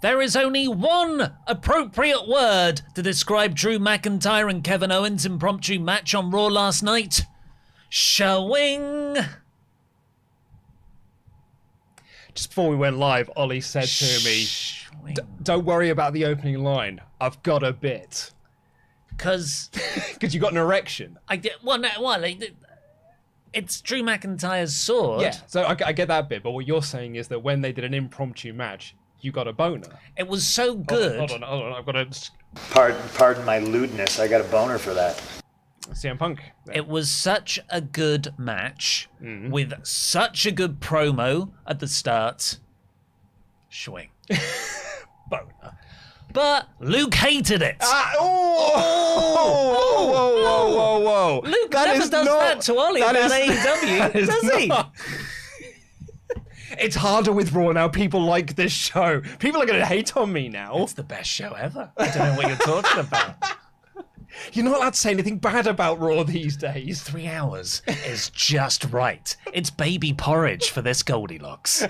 There is only one appropriate word to describe Drew McIntyre and Kevin Owens' impromptu match on Raw last night. Showing. Just before we went live, Ollie said to me, don't worry about the opening line. I've got a bit. Because you got an erection. It's Drew McIntyre's sword. Yeah, so I get that bit, but what you're saying is that when they did an impromptu match, you got a boner. It was so good. Hold on. I've got a... Pardon my lewdness. I got a boner for that. CM Punk. There. It was such a good match with such a good promo at the start. Swing. Boner. But Luke hated it. Whoa. Luke never does that to Ollie about AEW, does he? It's harder with Raw now. People like this show. People are going to hate on me now. It's the best show ever. I don't know what you're talking about. You're not allowed to say anything bad about Raw these days. 3 hours is just right. It's baby porridge for this Goldilocks.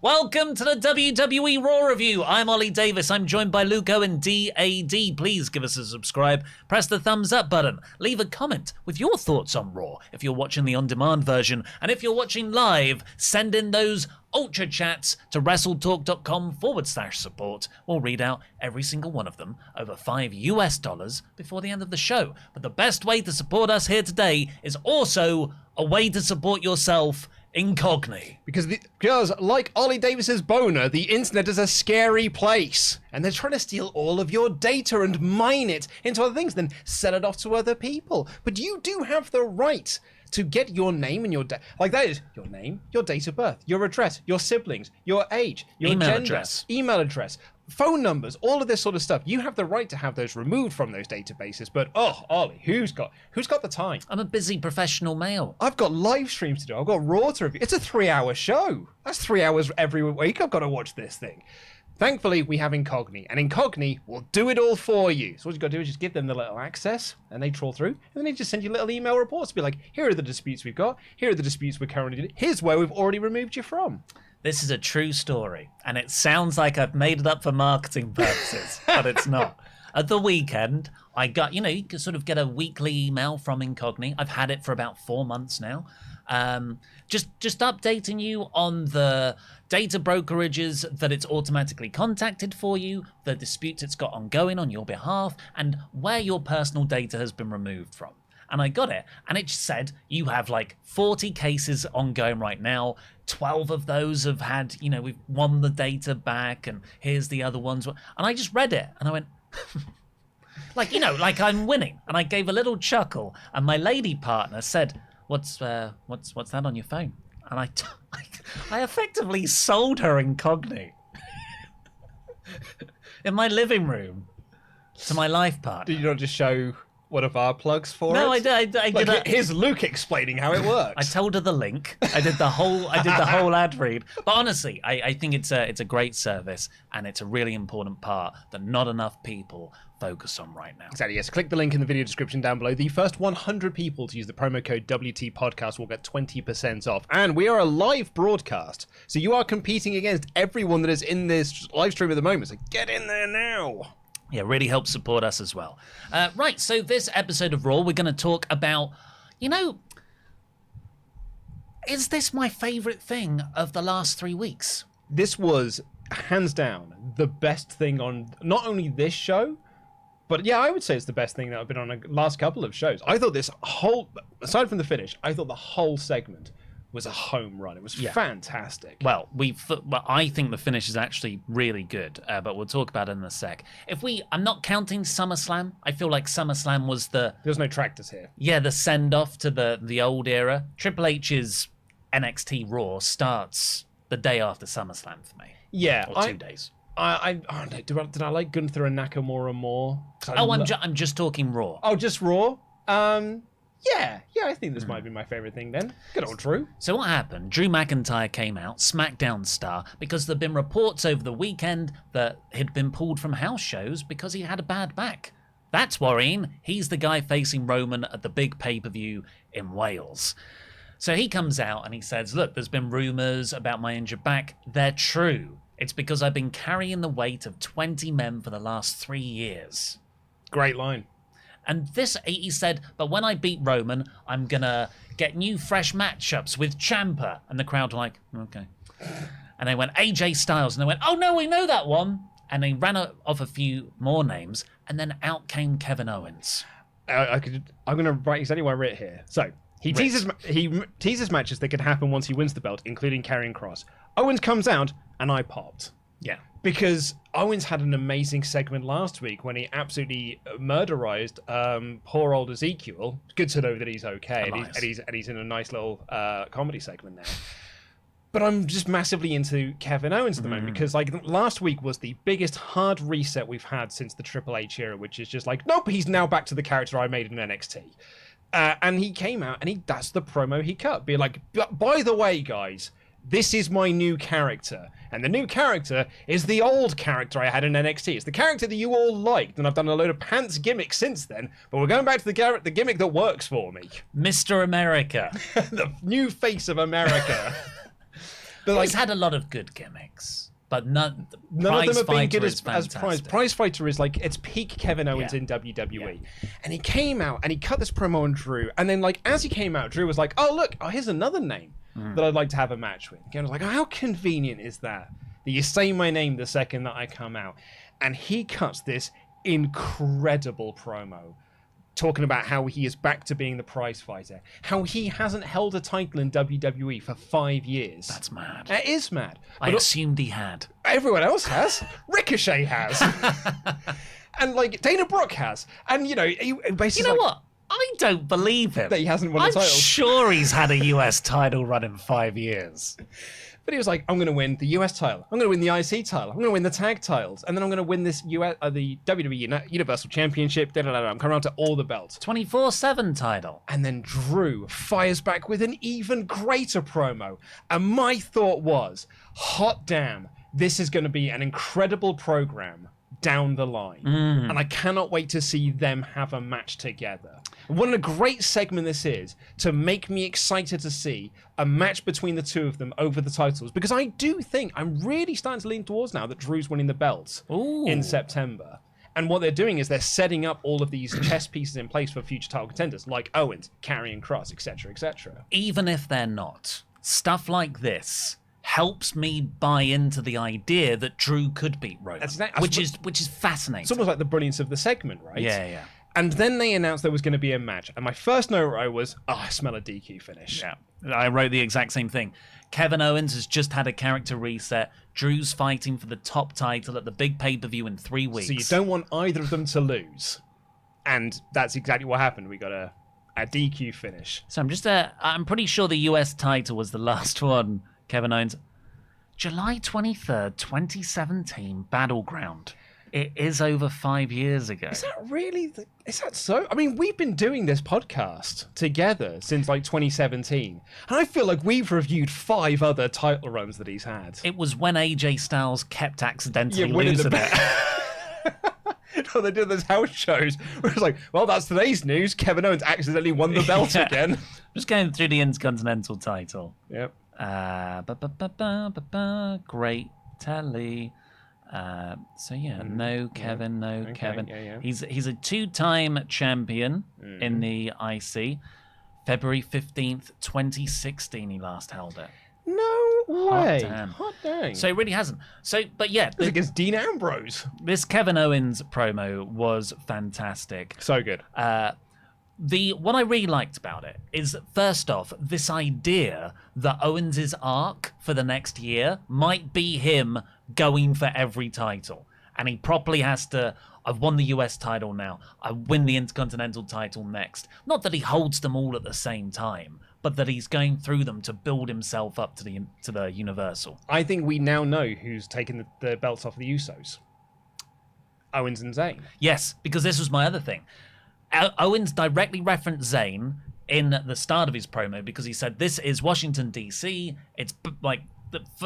Welcome to the WWE Raw review. I'm Ollie Davis. I'm joined by Luke Owen, DAD. Please give us a subscribe. Press the thumbs up button. Leave a comment with your thoughts on Raw if you're watching the on-demand version. And if you're watching live, send in those Ultrachats to WrestleTalk.com/support. We'll read out every single one of them over $5 before the end of the show. But the best way to support us here today is also a way to support yourself incognito. Because like Ollie Davis's boner, the internet is a scary place. And they're trying to steal all of your data and mine it into other things, then sell it off to other people. But you do have the right to get your name and your like that is your name, your date of birth, your address, your siblings, your age, your gender, email address, phone numbers, all of this sort of stuff. You have the right to have those removed from those databases. But Ollie, who's got the time? I'm a busy professional male. I've got live streams to do. I've got Raw to review. It's a 3-hour show. That's 3 hours every week. I've got to watch this thing. Thankfully, we have Incognito, and Incognito will do it all for you. So what you got to do is just give them the little access, and they trawl through, and then they just send you little email reports to be like, here are the disputes we've got, here are the disputes we're currently doing, here's where we've already removed you from. This is a true story, and it sounds like I've made it up for marketing purposes, but it's not. At the weekend, I got, you can sort of get a weekly email from Incognito. I've had it for about 4 months now. Just updating you on the data brokerages that it's automatically contacted for you, the disputes it's got ongoing on your behalf, and where your personal data has been removed from. And I got it, and it said you have like 40 cases ongoing right now. 12 of those have had, we've won the data back, and here's the other ones. And I just read it, and I went, like I'm winning. And I gave a little chuckle, and my lady partner said, What's that on your phone? And I effectively sold her Incognito in my living room to my life partner. Did you not just show one of our plugs for it? No, I did. Here's Luke explaining how it works. I told her the link. I did the whole ad read. But honestly, I think it's a great service, and it's a really important part that not enough people focus on right now. Exactly, yes. Click the link in the video description down below. The first 100 people to use the promo code WT Podcast will get 20% off. And we are a live broadcast, so you are competing against everyone that is in this live stream at the moment. So get in there now. Yeah, really helps support us as well. Right, so this episode of Raw, we're going to talk about, is this my favorite thing of the last 3 weeks? This was, hands down, the best thing on not only this show, but yeah, I would say it's the best thing that I've been on the last couple of shows. I thought this whole, aside from the finish, I thought the whole segment was a home run. It was fantastic. Well, I think the finish is actually really good, but we'll talk about it in a sec. I'm not counting SummerSlam. I feel like SummerSlam was there's no tractors here. Yeah, the send-off to the old era. Triple H's NXT Raw starts the day after SummerSlam for me. Yeah. Or 2 days. I don't know. Did I like Gunther and Nakamura more? I'm just talking Raw. Oh, just Raw? Yeah, I think this might be my favorite thing then. Good old Drew. So what happened? Drew McIntyre came out, SmackDown star, because there'd been reports over the weekend that he'd been pulled from house shows because he had a bad back. That's worrying. He's the guy facing Roman at the big pay-per-view in Wales. So he comes out and he says, look, there's been rumors about my injured back. They're true. It's because I've been carrying the weight of 20 men for the last 3 years. Great line. And this, he said, but when I beat Roman, I'm going to get new fresh matchups with Ciampa. And the crowd were like, okay. And they went, AJ Styles. And they went, oh, no, we know that one. And they ran off a few more names. And then out came Kevin Owens. I'm going to write exactly what I wrote here. So he teases matches that could happen once he wins the belt, including Karrion Kross. Owens comes out, and I popped. Yeah. Because Owens had an amazing segment last week when he absolutely murderized poor old Ezekiel. Good to know that he's okay, and he's in a nice little comedy segment now. But I'm just massively into Kevin Owens at the moment because, like, last week was the biggest hard reset we've had since the Triple H era, which is just like, nope, he's now back to the character I made in NXT. And he came out and that's the promo he cut. Being like, by the way, guys, this is my new character. And the new character is the old character I had in NXT. It's the character that you all liked. And I've done a load of pants gimmicks since then. But we're going back to the gimmick that works for me. Mr. America. The new face of America. But he's had a lot of good gimmicks. But none of them have been good as Prize. Prize Fighter is like, it's peak Kevin Owens in WWE. Yeah. And he came out and he cut this promo on Drew. And then, like, as he came out, Drew was like, oh, look, here's another name that I'd like to have a match with. And I was like, oh, how convenient is that you say my name the second that I come out? And he cuts this incredible promo talking about how he is back to being the prize fighter, how he hasn't held a title in WWE for 5 years. That's mad. It is mad. I assumed he had. Everyone else has. Ricochet has. And, like, Dana Brooke has. And, you know, he basically... You know what? I don't believe him. That he hasn't won a title. I'm sure he's had a US title run in 5 years. But he was like, I'm going to win the US title. I'm going to win the IC title. I'm going to win the tag titles. And then I'm going to win this the WWE Universal Championship. I'm coming around to all the belts. 24/7 title. And then Drew fires back with an even greater promo. And my thought was, hot damn, this is going to be an incredible program down the line. And I cannot wait to see them have a match together. What a great segment this is to make me excited to see a match between the two of them over the titles, because I do think I'm really starting to lean towards now that Drew's winning the belts in September. And what they're doing is they're setting up all of these chess pieces in place for future title contenders like Owens, Karrion Kross, etc., etc. Even if they're not, stuff like this helps me buy into the idea that Drew could beat Roman, which is fascinating. It's almost like the brilliance of the segment, right? Yeah. And then they announced there was going to be a match. And my first note was, I smell a DQ finish. Yeah, I wrote the exact same thing. Kevin Owens has just had a character reset. Drew's fighting for the top title at the big pay-per-view in 3 weeks. So you don't want either of them to lose. And that's exactly what happened. We got a DQ finish. So I'm pretty sure the US title was the last one, Kevin Owens. July 23rd, 2017, Battleground. It is over 5 years ago. Is that really? Is that so? I mean, we've been doing this podcast together since like 2017. And I feel like we've reviewed 5 other title runs that he's had. It was when AJ Styles kept accidentally losing it. No, they did those house shows where it's like, well, that's today's news. Kevin Owens accidentally won the belt again. Just going through the Intercontinental title. Yep. Great telly. No Kevin, no Kevin. Yeah. He's a 2-time champion in the IC. February 15th, 2016, he last held it. No way. Hot dang. So it really hasn't. But yeah. It was against Dean Ambrose. This Kevin Owens promo was fantastic. So good. What I really liked about it is, first off, this idea that Owens' arc for the next year might be him going for every title. And he properly has to, I've won the US title now, I win the Intercontinental title next. Not that he holds them all at the same time, but that he's going through them to build himself up to the Universal. I think we now know who's taken the belts off the Usos. Owens and Zayn. Yes, because this was my other thing. Owens directly referenced Zayn in the start of his promo because he said, this is Washington, D.C. It's like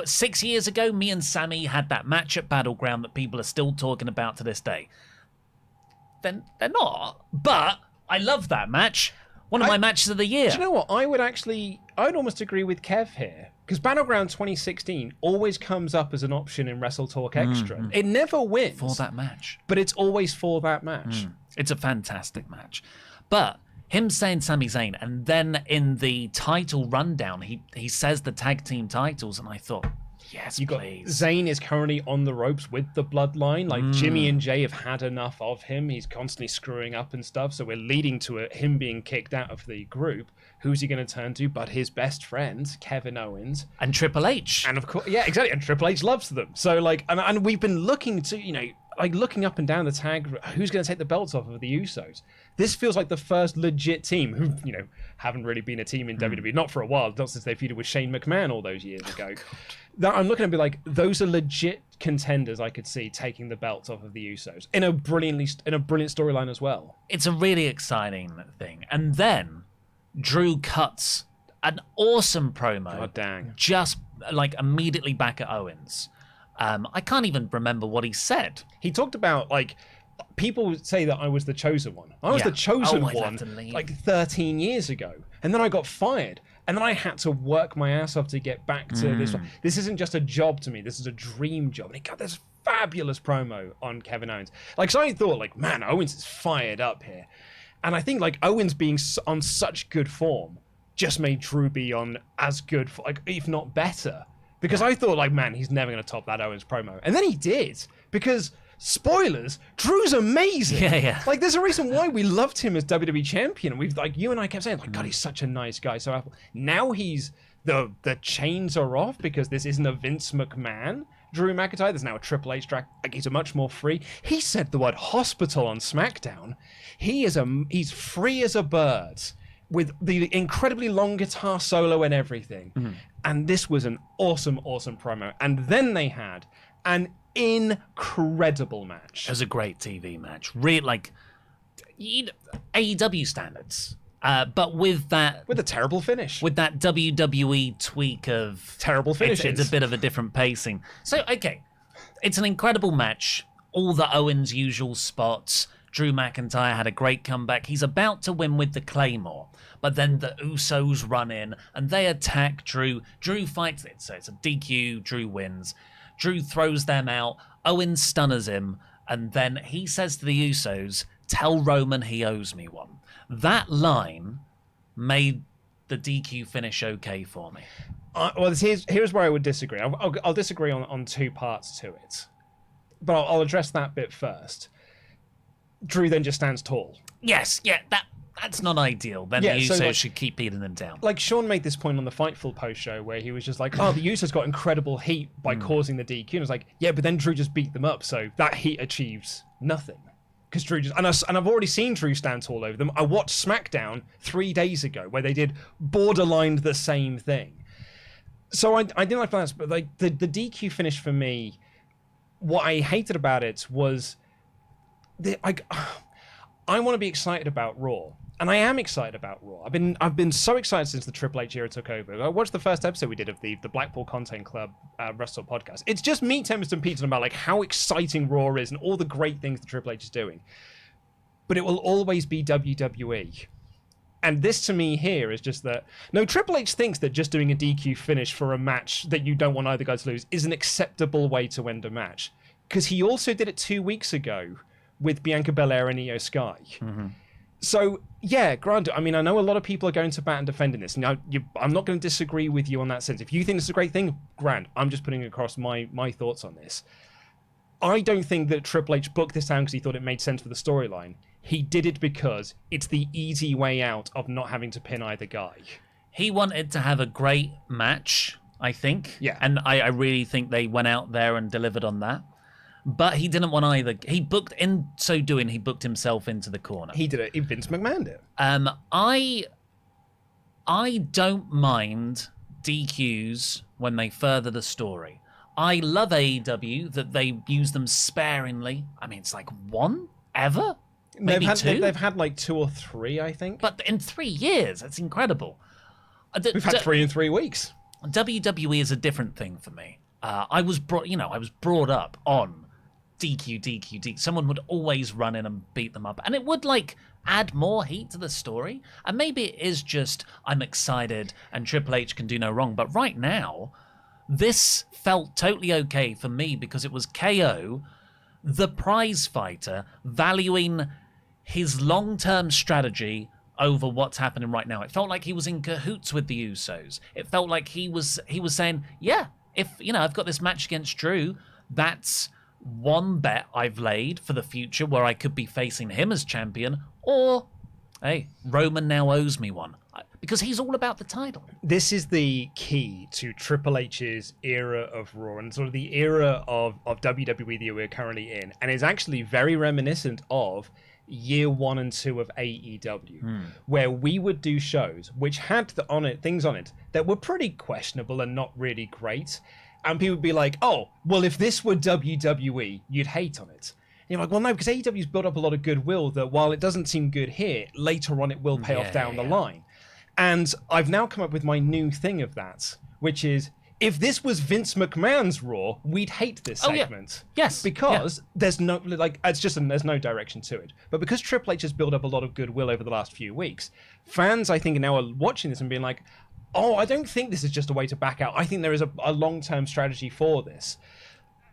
6 years ago, me and Sammy had that match at Battleground that people are still talking about to this day. Then they're not, but I love that match. One of my matches of the year. Do you know what? I'd almost agree with Kev here, Because Battleground 2016 always comes up as an option in WrestleTalk Extra. It never wins. For that match. But it's always for that match. It's a fantastic match. But him saying Sami Zayn, and then in the title rundown, he says the tag team titles, and I thought, yes, please. Zayn is currently on the ropes with the Bloodline. Like, Jimmy and Jay have had enough of him. He's constantly screwing up and stuff. So we're leading to him being kicked out of the group. Who's he going to turn to but his best friend, Kevin Owens? And Triple H. And of course, yeah, exactly. And Triple H loves them. So, like, and we've been looking to, like, looking up and down the tag, who's going to take the belts off of the Usos? This feels like the first legit team who, haven't really been a team in WWE, not for a while, not since they feuded with Shane McMahon all those years ago. That I'm looking at be like, those are legit contenders I could see taking the belts off of the Usos in a brilliant storyline as well. It's a really exciting thing. And then Drew cuts an awesome promo. God dang. Just like immediately back at Owens. I can't even remember what he said. He talked about, like, people say that I was the chosen one. I was the chosen one like 13 years ago. And then I got fired. And then I had to work my ass off to get back to this. This isn't just a job to me. This is a dream job. And he got this fabulous promo on Kevin Owens. Like, so I thought, like, man, Owens is fired up here. And I think, like, Owens being on such good form just made Drew be on as good, like, if not better. Because I thought, like, man, he's never going to top that Owens promo. And then he did. Because, spoilers, Drew's amazing. Yeah. Like, there's a reason why we loved him as WWE champion. We've, like, you and I kept saying, like, God, he's such a nice guy. So now he's, the chains are off because this isn't a Vince McMahon Drew McIntyre. There's now a Triple H track. Like, he's a much more free. He said the word hospital on SmackDown. He's free as a bird, with the incredibly long guitar solo and everything. And this was an awesome, awesome promo. And then they had an incredible match. It was a great TV match. Really, like, AEW standards. But with that... With a terrible finish. With that WWE tweak of... Terrible finishes. It's a bit of a different pacing. So, okay. It's an incredible match. All the Owens usual spots. Drew McIntyre had a great comeback. He's about to win with the Claymore. But then the Usos run in and they attack Drew. Drew fights it. So it's a DQ. Drew wins. Drew throws them out. Owens stunners him. And then he says to the Usos, tell Roman he owes me one. That line made the DQ finish okay for me. Well, here's where I would disagree. I'll disagree on two parts to it. But I'll address that bit first. Drew then just stands tall. Yes, yeah, that's not ideal. Then the Usos should keep beating them down. Like, Sean made this point on the Fightful post-show where he was just like, oh, the Usos got incredible heat by causing the DQ. And I was like, yeah, but then Drew just beat them up, so that heat achieves nothing. Because Drew just... And I've already seen Drew stand tall over them. I watched SmackDown 3 days ago where they did borderline the same thing. So I didn't like that, but like the DQ finish for me, what I hated about it was... I want to be excited about Raw, and I am excited about Raw. I've been so excited since the Triple H era took over. I watched the first episode we did of the Blackpool Content Club WrestleTalk Podcast. It's just me, Tempest, and Peter about like how exciting Raw is and all the great things that Triple H is doing. But it will always be WWE. And this to me here is just that, no, Triple H thinks that just doing a DQ finish for a match that you don't want either guy to lose is an acceptable way to end a match. Because he also did it 2 weeks ago with Bianca Belair and Io Sky. So, yeah, granted, I mean, I know a lot of people are going to bat and defending this. Now, I'm not going to disagree with you on that sense. If you think this is a great thing, grand. I'm just putting across my thoughts on this. I don't think that Triple H booked this down because he thought it made sense for the storyline. He did it because it's the easy way out of not having to pin either guy. He wanted to have a great match, I think. Yeah. And I really think they went out there and delivered on that. But he didn't want either. In so doing, he booked himself into the corner. He did it. Vince McMahon did. I don't mind DQs when they further the story. I love AEW that they use them sparingly. I mean, it's like one ever, maybe two. They've had like 2 or 3, I think. But in 3 years, that's incredible. We've had 3 in 3 weeks. WWE is a different thing for me. I was brought up on DQ. Someone would always run in and beat them up, and it would like add more heat to the story. And maybe it is just I'm excited and Triple H can do no wrong. But right now, this felt totally okay for me because it was KO, the prize fighter, valuing his long-term strategy over what's happening right now. It felt like he was in cahoots with the Usos. It felt like he was saying, yeah, if I've got this match against Drew, that's one bet I've laid for the future where I could be facing him as champion, or hey, Roman now owes me one. Because he's all about the title. This is the key to Triple H's era of Raw and sort of the era of WWE that we're currently in. And it's actually very reminiscent of year 1 and 2 of AEW, where we would do shows which had things on it that were pretty questionable and not really great. And people would be like, oh, well, if this were WWE, you'd hate on it. And you're like, well, no, because AEW's built up a lot of goodwill that while it doesn't seem good here, later on it will pay off down the line. And I've now come up with my new thing of that, which is, if this was Vince McMahon's Raw, we'd hate this segment. Yeah. Yes. Because there's no, there's no direction to it. But because Triple H has built up a lot of goodwill over the last few weeks, fans, I think, now are watching this and being like, oh, I don't think this is just a way to back out. I think there is a long-term strategy for this.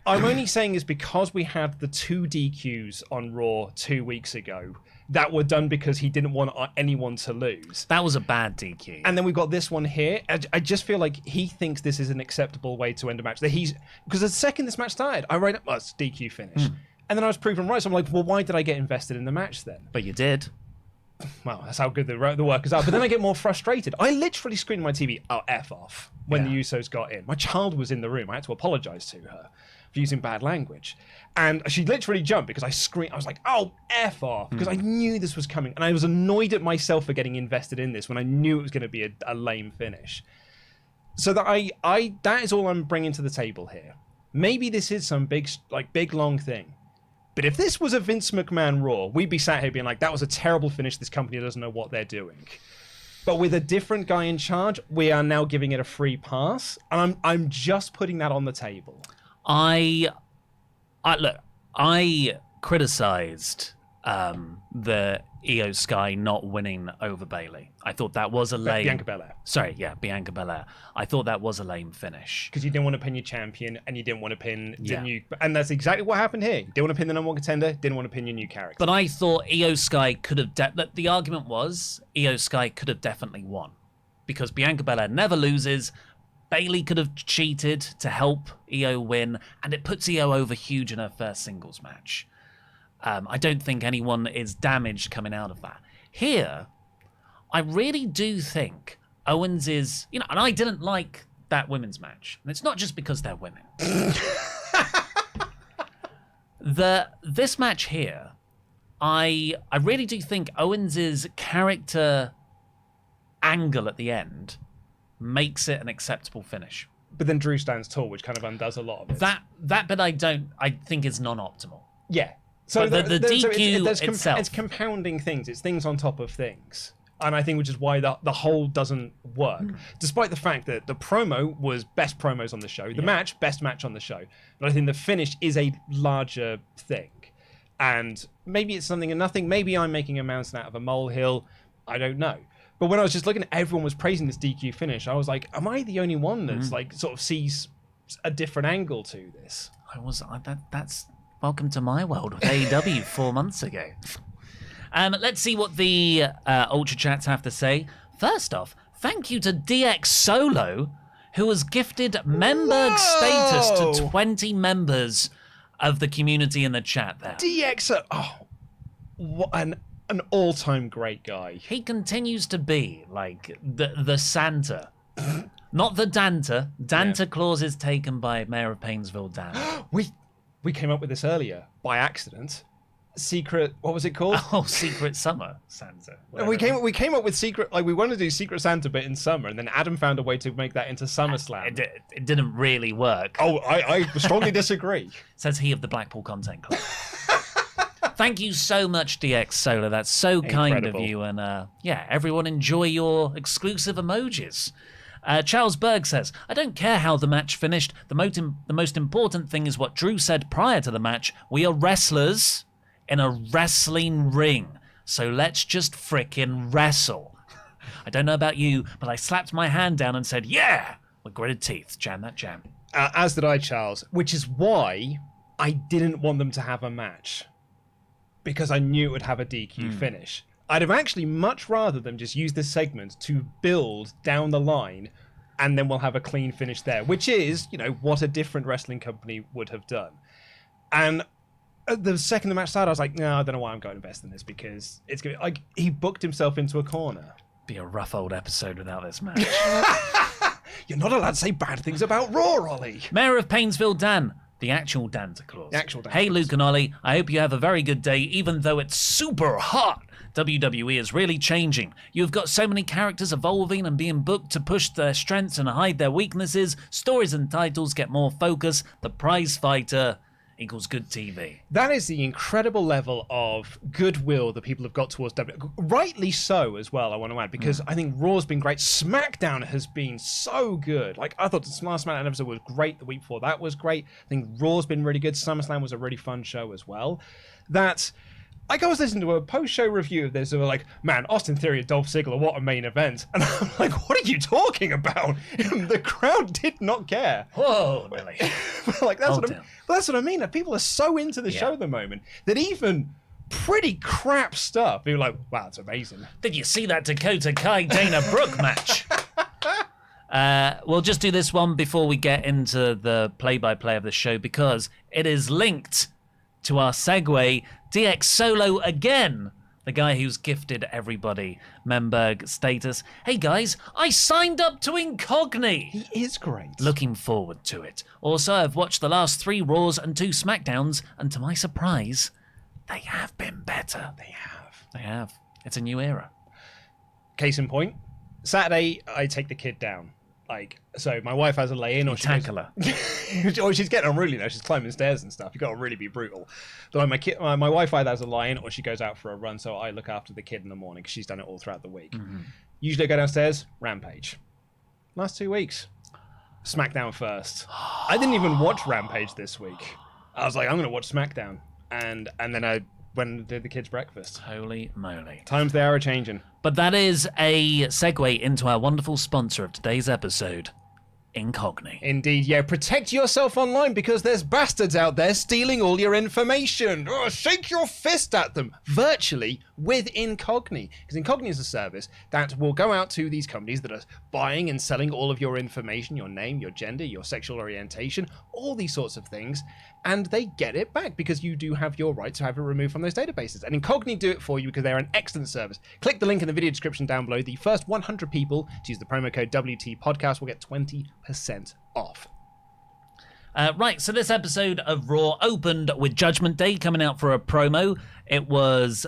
I'm only saying this because we had the 2 DQs on Raw 2 weeks ago that were done because he didn't want anyone to lose. That was a bad DQ. And then we've got this one here. I just feel like he thinks this is an acceptable way to end a match. Because the second this match started, I wrote, well, it's DQ finish. And then I was proven right. So I'm like, well, why did I get invested in the match then? But you did. Well, that's how good the workers are. But then I get more frustrated. I literally screamed my TV, oh, F off, when the Usos got in. My child was in the room. I had to apologize to her for using bad language. And she literally jumped because I screamed. I was like, oh, F off, because I knew this was coming. And I was annoyed at myself for getting invested in this when I knew it was going to be a lame finish. So that that is all I'm bringing to the table here. Maybe this is some big long thing. But if this was a Vince McMahon Raw, we'd be sat here being like, that was a terrible finish. This company doesn't know what they're doing. But with a different guy in charge, we are now giving it a free pass. And I'm just putting that on the table. I criticized the Io Sky not winning over Bayley. I thought that was a lame... Bianca Belair. Sorry, yeah, Bianca Belair. I thought that was a lame finish. Because you didn't want to pin your champion, and you didn't want to pin the new... And that's exactly what happened here. You didn't want to pin the number 1 contender, didn't want to pin your new character. But I thought Io Sky could have... The argument was Io Sky could have definitely won. Because Bianca Belair never loses. Bayley could have cheated to help Io win, and it puts Io over huge in her first singles match. I don't think anyone is damaged coming out of that. Here, I really do think Owens is, and I didn't like that women's match. And it's not just because they're women. This match here, I really do think Owens's character angle at the end makes it an acceptable finish. But then Drew stands tall, which kind of undoes a lot of it. That bit I think is non-optimal. Yeah. So the DQ itself. It's compounding things. It's things on top of things. And I think which is why the whole doesn't work. Despite the fact that the promo was best promos on the show. The match, best match on the show. But I think the finish is a larger thing. And maybe it's something and nothing. Maybe I'm making a mountain out of a molehill. I don't know. But when I was just looking at everyone was praising this DQ finish, I was like, am I the only one that's sort of sees a different angle to this? That's welcome to my world with AEW 4 months ago. Let's see what the Ultrachats have to say. First off, thank you to DX Solo, who has gifted member status to 20 members of the community in the chat there. DX, what an all-time great guy. He continues to be like the Santa. Not the Danta. Danta Claus is taken by Mayor of Painesville, Dan. We came up with this earlier by accident. Secret, what was it called? Oh, Secret Summer Santa. We came up with secret, we wanted to do Secret Santa bit in summer, and then Adam found a way to make that into SummerSlam. It didn't really work. Oh, I strongly disagree. Says he of the Blackpool Content Club. Thank you so much, DX Solar. That's so kind of you. And everyone enjoy your exclusive emojis. Charles Berg says, I don't care how the match finished. The most important thing is what Drew said prior to the match. We are wrestlers in a wrestling ring. So let's just frickin' wrestle. I don't know about you, but I slapped my hand down and said, yeah, with gritted teeth. Jam that jam. As did I, Charles, which is why I didn't want them to have a match. Because I knew it would have a DQ finish. I'd have actually much rather them just use this segment to build down the line, and then we'll have a clean finish there, which is, what a different wrestling company would have done. And the second the match started, I was like, no, I don't know why I'm going to invest in this, because it's going to be like, he booked himself into a corner. Be a rough old episode without this match. You're not allowed to say bad things about Raw, Ollie. Mayor of Painesville, Dan. The actual Santa Claus. The actual Santa Hey, Claus. Luke and Ollie. I hope you have a very good day, even though it's super hot. WWE is really changing. You've got so many characters evolving and being booked to push their strengths and hide their weaknesses. Stories and titles get more focus. The prize fighter equals good TV. That is the incredible level of goodwill that people have got towards WWE. Rightly so as well, I want to add, because I think Raw's been great. SmackDown has been so good. Like, I thought the last SmackDown episode was great. The week before that was great. I think Raw's been really good. SummerSlam was a really fun show as well. That... Like, I was listening to a post-show review of this, and they were like, man, Austin Theory and Dolph Ziggler, what a main event. And I'm like, what are you talking about? The crowd did not care. Whoa, really? That's what I mean. Like, people are so into the show at the moment that even pretty crap stuff, people are like, wow, it's amazing. Did you see that Dakota Kai Dana Brooke match? We'll just do this one before we get into the play-by-play of the show, because it is linked to our segue. DX Solo again, the guy who's gifted everybody Memberg status. Hey guys, I signed up to Incogni. He is great. Looking forward to it. Also, I've watched the last 3 Raws and 2 SmackDowns, and to my surprise, they have been better. They have. It's a new era. Case in point, Saturday, I take the kid down. Like, so my wife has a lay-in, or tackle her. or she's getting on really, she's climbing stairs and stuff. You got to really be brutal. But like my wife either has a lie-in or she goes out for a run, so I look after the kid in the morning because she's done it all throughout the week. Usually I go downstairs, Rampage. Last 2 weeks, SmackDown first. I didn't even watch Rampage this week. I was like, I'm going to watch SmackDown. And then I went and did the kids' breakfast. Holy moly. Times they are changing. But that is a segue into our wonderful sponsor of today's episode, Incogni. Indeed, yeah. Protect yourself online because there's bastards out there stealing all your information. Oh, shake your fist at them virtually with Incogni. Because Incogni is a service that will go out to these companies that are buying and selling all of your information, your name, your gender, your sexual orientation, all these sorts of things, and they get it back because you do have your right to have it removed from those databases. And Incogni do it for you because they're an excellent service. Click the link in the video description down below. The first 100 people to use the promo code WT Podcast will get 20% off. Right, so this episode of Raw opened with Judgment Day coming out for a promo. It was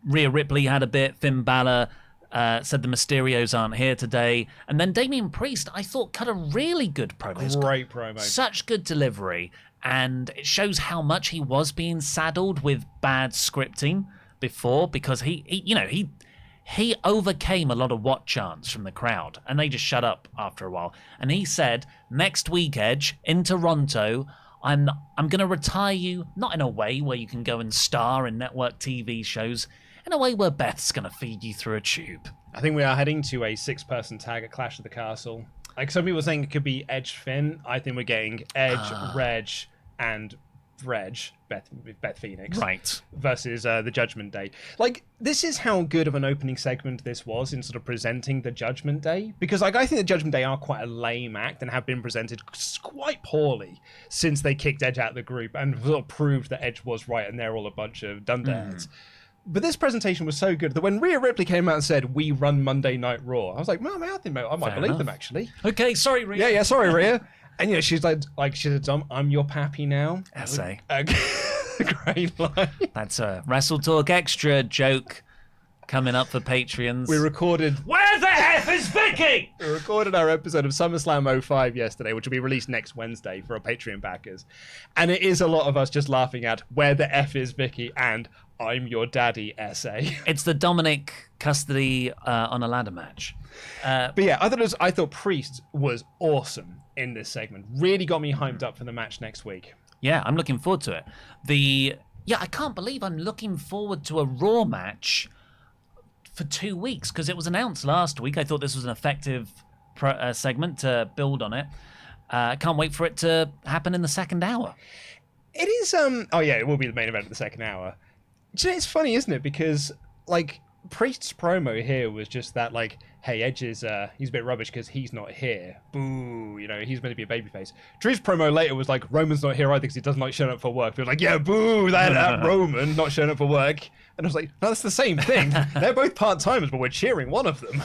Rhea Ripley had a bit, Finn Balor said the Mysterios aren't here today, and then Damian Priest, I thought, cut a really good promo. Great promo. Such good delivery, and it shows how much he was being saddled with bad scripting before, because he overcame a lot of what chants from the crowd, and they just shut up after a while. And he said, next week, Edge, in Toronto, I'm going to retire you, not in a way where you can go and star in network TV shows, in a way where Beth's going to feed you through a tube. I think we are heading to a 6-person tag at Clash of the Castle. Like, some people are saying it could be Edge Finn. I think we're getting Edge, Reg, and Beth Phoenix, right, versus the Judgment Day. Like, this is how good of an opening segment this was in sort of presenting the Judgment Day, because like I think the Judgment Day are quite a lame act and have been presented quite poorly since they kicked Edge out of the group and sort of proved that Edge was right and they're all a bunch of dunderheads. But this presentation was so good that when Rhea Ripley came out and said, "We run Monday Night Raw," I was like, "Man, I might believe them actually." Okay, sorry, Rhea. Yeah, sorry, Rhea. And you know, she's like she said, "I'm your pappy now." Essay. Great line. That's a WrestleTalk Extra joke coming up for Patreons. We recorded. Where the F is Vicky? We recorded our episode of SummerSlam 05 yesterday, which will be released next Wednesday for our Patreon backers, and it is a lot of us just laughing at "Where the F is Vicky" and "I'm your daddy" essay. It's the Dominic custody on a ladder match. But yeah, I thought Priest was awesome in this segment. Really got me hyped up for the match next week. Yeah, I'm looking forward to it. The Yeah, I can't believe I'm looking forward to a Raw match for 2 weeks, because it was announced last week. I thought this was an effective segment to build on it. I can't wait for it to happen in the second hour. It is, oh yeah, it will be the main event of the second hour. Do you know, it's funny, isn't it? Because, like, Priest's promo here was just that, like, hey, Edge is, he's a bit rubbish because he's not here. Boo, you know, he's meant to be a babyface. Drew's promo later was like, Roman's not here either because he doesn't like showing up for work. He was like, yeah, boo, that Roman not showing up for work. And I was like, no, that's the same thing. They're both part-timers, but we're cheering one of them.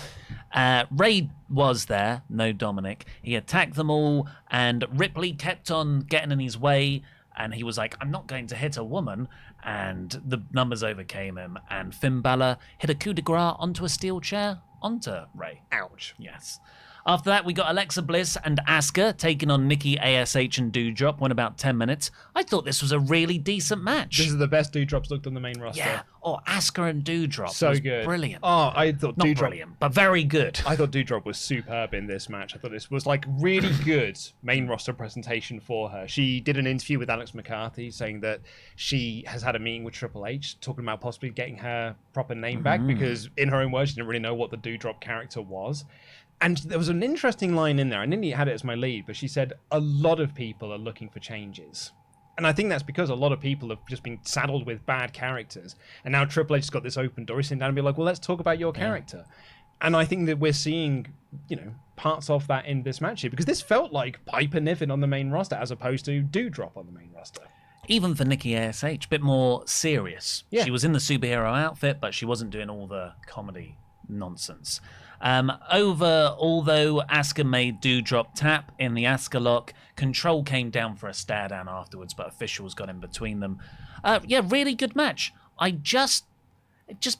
Ray was there, no Dominic. He attacked them all, and Ripley kept on getting in his way, and he was like, I'm not going to hit a woman. And the numbers overcame him, and Finn Balor hit a coup de grace onto a steel chair onto Ray. Ouch. Yes. After that, we got Alexa Bliss and Asuka taking on Nikki, ASH, and Doudrop. Went about 10 minutes. I thought this was a really decent match. This is the best Doudrop's looked on the main roster. Yeah. Oh, Asuka and Doudrop. So was good. Brilliant. Oh, I thought Not Doudrop... brilliant, but very good. I thought Doudrop was superb in this match. I thought this was, like, really good main roster presentation for her. She did an interview with Alex McCarthy saying that she has had a meeting with Triple H, talking about possibly getting her proper name back, because in her own words, she didn't really know what the Doudrop character was. And there was an interesting line in there. I nearly had it as my lead, but she said, a lot of people are looking for changes. And I think that's because a lot of people have just been saddled with bad characters. And now Triple H has got this open door. He's sitting down and be like, well, let's talk about your character. And I think that we're seeing, you know, parts of that in this match here, because this felt like Piper Niven on the main roster as opposed to Doudrop on the main roster. Even for Nikki ASH, a bit more serious. Yeah. She was in the superhero outfit, but she wasn't doing all the comedy nonsense. Although Asuka made Doudrop tap in the Asuka lock, Control came down for a stare down afterwards, but officials got in between them. Yeah, really good match. It just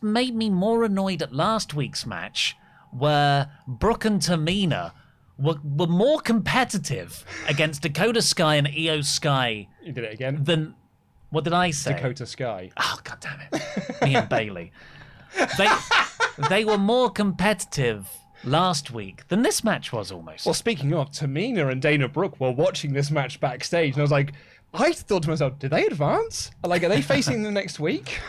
made me more annoyed at last week's match, where Brooke and Tamina were more competitive against Dakota Sky and Io Sky. You did it again. Than, what did I say? Dakota Sky. Oh, God damn it. Me and Bailey. They were more competitive last week than this match was almost. Well, speaking of, Tamina and Dana Brooke were watching this match backstage, and I was like, I thought to myself, did they advance? Like, are they facing them next week?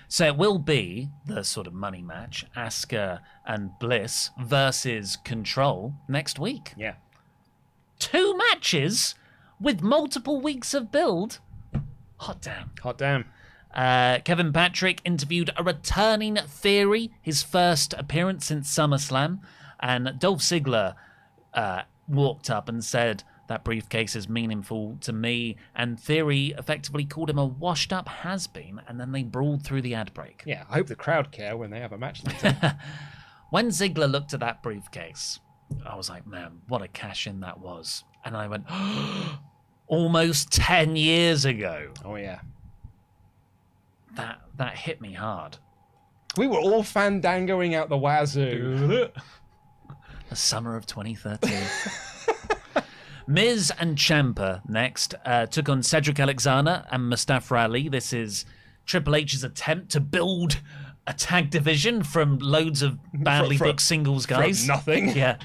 So it will be the sort of money match, Asuka and Bliss versus Control next week. Yeah. 2 matches with multiple weeks of build. Hot damn. Hot damn. Kevin Patrick interviewed a returning Theory, his first appearance since SummerSlam, and Dolph Ziggler walked up and said, that briefcase is meaningful to me, and Theory effectively called him a washed-up has-been, and then they brawled through the ad break. Yeah, I hope the crowd care when they have a match later. When Ziggler looked at that briefcase, I was like, man, what a cash-in that was. And I went, almost 10 years ago. Oh, yeah. That hit me hard. We were all fandangoing out the wazoo. The summer of 2013. Miz and Ciampa next took on Cedric Alexander and Mustafa Ali. This is Triple H's attempt to build a tag division from loads of badly booked singles guys. From nothing. Yeah.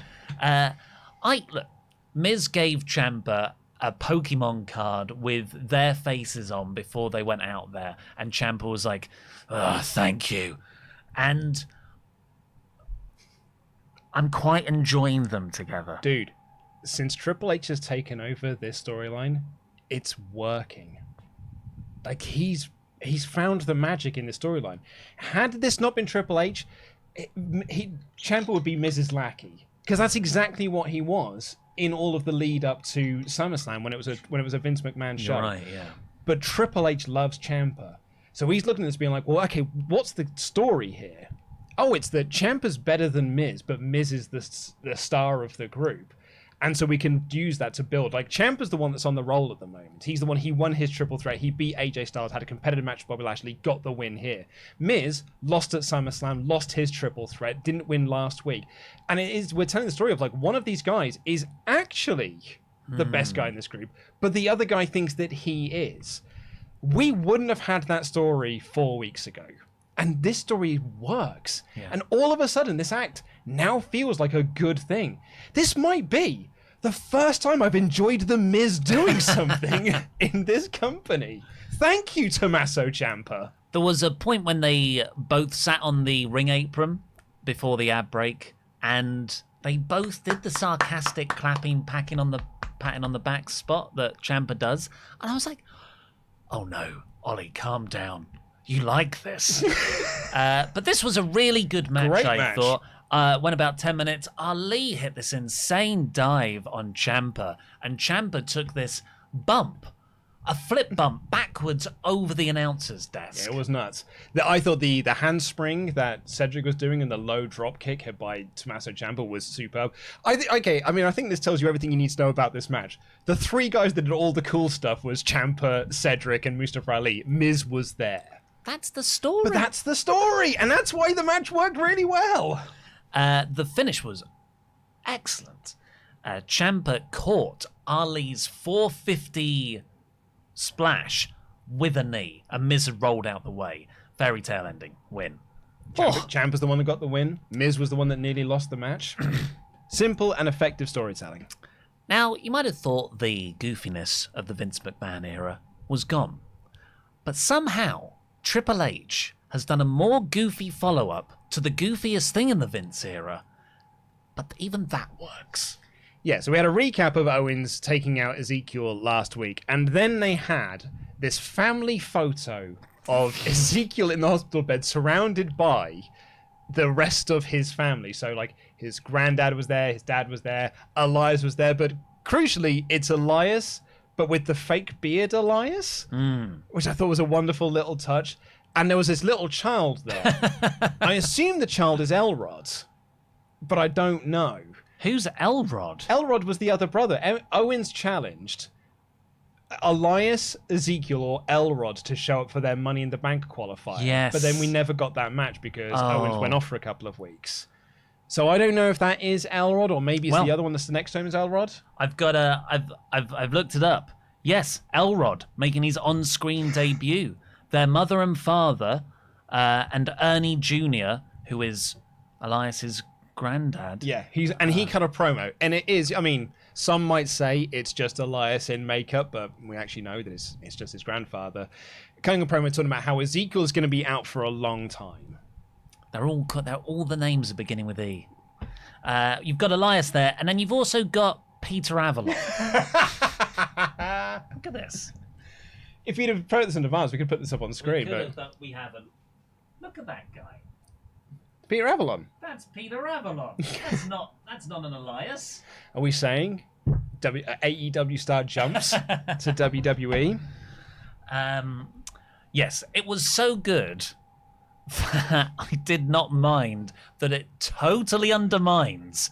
Look, Miz gave Ciampa a Pokemon card with their faces on before they went out there, and Ciampa was like, oh, thank you. And I'm quite enjoying them together. Dude, since Triple H has taken over this storyline, it's working. Like, he's found the magic in the storyline. Had this not been Triple H, Ciampa would be Miz's lackey, because that's exactly what he was in all of the lead up to SummerSlam when it was a Vince McMahon show. You're right, yeah. But Triple H loves Ciampa, so he's looking at this being like, well, okay, what's the story here? Oh, it's that Ciampa's better than Miz, but Miz is the star of the group. And so we can use that to build. Like, Ciampa's the one that's on the roll at the moment. He's the one, he won his triple threat. He beat AJ Styles, had a competitive match with Bobby Lashley, got the win here. Miz lost at SummerSlam, lost his triple threat, didn't win last week. And we're telling the story of, like, one of these guys is actually the best guy in this group, but the other guy thinks that he is. We wouldn't have had that story 4 weeks ago. And this story works. Yeah. And all of a sudden, this act now feels like a good thing. This might be the first time I've enjoyed The Miz doing something in this company. Thank you, Tommaso Ciampa. There was a point when they both sat on the ring apron before the ad break, and they both did the sarcastic clapping, patting on the back spot that Ciampa does. And I was like, oh no, Ollie, calm down. You like this. But this was a really good match, Great I match. thought. Went about 10 minutes. Ali hit this insane dive on Ciampa, and Ciampa took this bump, a flip bump backwards over the announcer's desk. Yeah, it was nuts. I thought the handspring that Cedric was doing and the low drop kick hit by Tommaso Ciampa was superb. I think this tells you everything you need to know about this match. The three guys that did all the cool stuff was Ciampa, Cedric, and Mustafa Ali. Miz was there. That's the story. But that's the story, and that's why the match worked really well. The finish was excellent. Ciampa caught Ali's 450 splash with a knee, and Miz rolled out the way. Fairy tale ending. Win. Ciampa's the one that got the win. Miz was the one that nearly lost the match. Simple and effective storytelling. Now, you might have thought the goofiness of the Vince McMahon era was gone. But somehow, Triple H has done a more goofy follow-up to the goofiest thing in the Vince era. But even that works. Yeah, so we had a recap of Owens taking out Ezekiel last week, and then they had this family photo of Ezekiel in the hospital bed surrounded by the rest of his family. So, like, his granddad was there, his dad was there, Elias was there, but crucially, it's Elias, but with the fake beard Elias, which I thought was a wonderful little touch. And there was this little child there. I assume the child is Elrod, but I don't know. Who's Elrod? Elrod was the other brother. Owens challenged Elias, Ezekiel, or Elrod to show up for their Money in the Bank qualifier. Yes. But then we never got that match because Owens went off for a couple of weeks. So I don't know if that is Elrod, or maybe it's the other one that's the next to him is Elrod. I've looked it up. Yes, Elrod making his on-screen debut. Their mother and father, and Ernie Jr., who is Elias's granddad. Yeah, he cut a promo, and it is. I mean, some might say it's just Elias in makeup, but we actually know that it's just his grandfather. Cutting a promo talking about how Ezekiel's going to be out for a long time. They're all the names are beginning with E. You've got Elias there, and then you've also got Peter Avalon. Look at this. If you'd have put this in advance, we could put this up on screen. But we haven't. Look at that guy. Peter Avalon. That's Peter Avalon. That's not an Elias. Are we saying AEW star jumps to WWE? Yes, it was so good that I did not mind that it totally undermines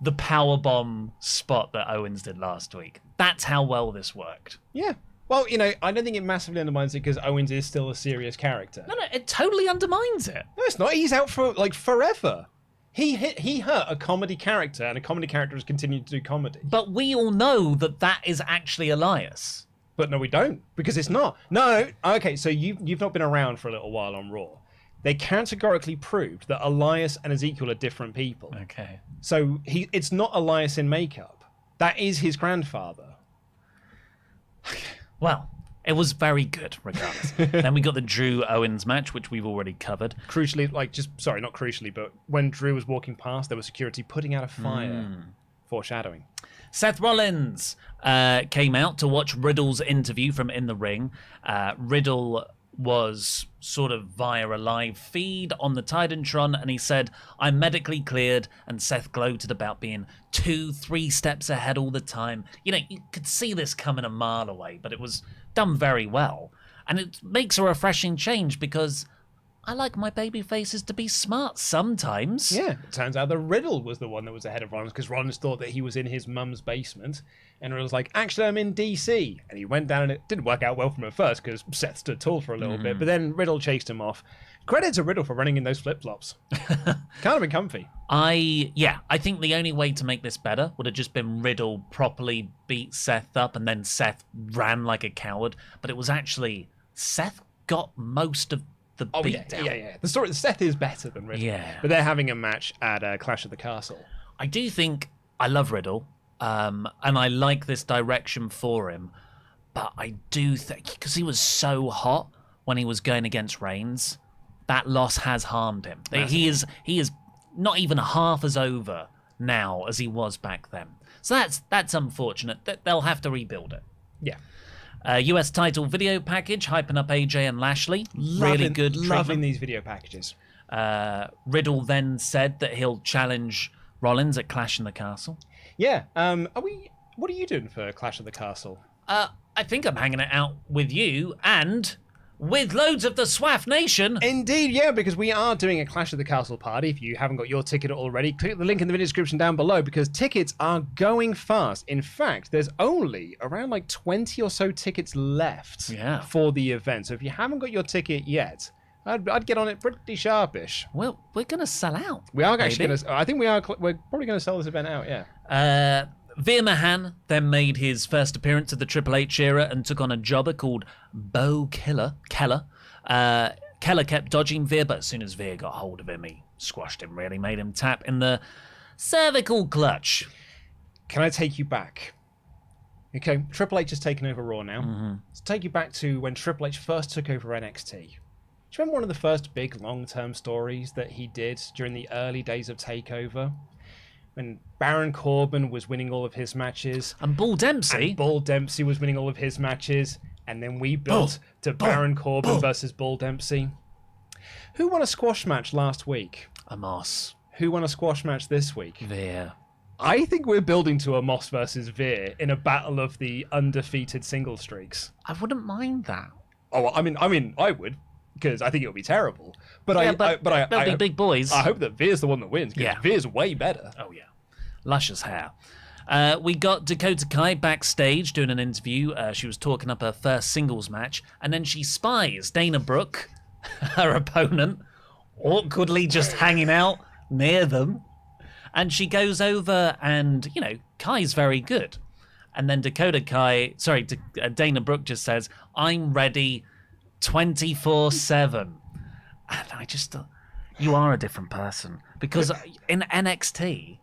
the powerbomb spot that Owens did last week. That's how well this worked. Yeah. Well, I don't think it massively undermines it because Owens is still a serious character. No, it totally undermines it. No, it's not. He's out for, forever. He hurt a comedy character, and a comedy character has continued to do comedy. But we all know that is actually Elias. But no, we don't, because it's not. No, okay, so you've not been around for a little while on Raw. They categorically proved that Elias and Ezekiel are different people. Okay. So it's not Elias in makeup. That is his grandfather. Well, it was very good, regardless. Then we got the Drew Owens match, which we've already covered. Crucially, not crucially, but when Drew was walking past, there was security putting out a fire. Foreshadowing. Seth Rollins came out to watch Riddle's interview from In the Ring. Riddle was sort of via a live feed on the Titantron, and he said, "I'm medically cleared," and Seth gloated about being 2-3 steps ahead all the time. You could see this coming a mile away, but it was done very well. And it makes a refreshing change because I like my baby faces to be smart sometimes. Yeah, it turns out that Riddle was the one that was ahead of Rollins because Rollins thought that he was in his mum's basement. And Riddle's like, actually, I'm in DC. And he went down and it didn't work out well for him at first because Seth stood tall for a little bit. But then Riddle chased him off. Credit to Riddle for running in those flip-flops. Kind of been comfy. I think the only way to make this better would have just been Riddle properly beat Seth up and then Seth ran like a coward. But it was actually Seth got most of the beatdown. Yeah. The story, Seth is better than Riddle. Yeah. But they're having a match at Clash of the Castle. I do think I love Riddle. and I like this direction for him. But I do think, because he was so hot when he was going against Reigns, that loss has harmed him. He is not even half as over now as he was back then. So that's unfortunate. That they'll have to rebuild it. Yeah. US title video package hyping up AJ and Lashley. Really good. Loving these video packages. Riddle then said that he'll challenge Rollins at Clash in the Castle. Yeah. What are you doing for Clash of the Castle? I think I'm hanging it out with you and with loads of the SWAF Nation. Indeed, yeah, because we are doing a Clash of the Castle party. If you haven't got your ticket already, click the link in the video description down below because tickets are going fast. In fact, there's only around like 20 or so tickets left for the event. So if you haven't got your ticket yet, I'd get on it pretty sharpish. Well, we're going to sell out. We are actually going to... I think we're probably going to sell this event out, yeah. Veer Mahan then made his first appearance of the Triple H era and took on a jobber called Bo Keller. Keller kept dodging Veer, but as soon as Veer got hold of him, he squashed him, really made him tap in the cervical clutch. Can I take you back? Okay, Triple H has taken over Raw now. Mm-hmm. Let's take you back to when Triple H first took over NXT. Do you remember one of the first big long-term stories that he did during the early days of TakeOver? When Baron Corbin was winning all of his matches. And Bull Dempsey. And Bull Dempsey was winning all of his matches. And then we built to Baron Corbin versus Bull Dempsey. Who won a squash match last week? Amos. Who won a squash match this week? Veer. I think we're building to Amos versus Veer in a battle of the undefeated single streaks. I wouldn't mind that. Oh, I mean, I would. Because I think it would be terrible. But they'll be big boys. I hope that Veer's the one that wins. Because Veer's way better. Oh, yeah. Luscious hair. We got Dakota Kai backstage doing an interview. She was talking up her first singles match. And then she spies Dana Brooke, her opponent, awkwardly just hanging out near them. And she goes over and, Kai's very good. And then Dana Brooke just says, I'm ready 24/7, and I just thought, you are a different person, because in NXT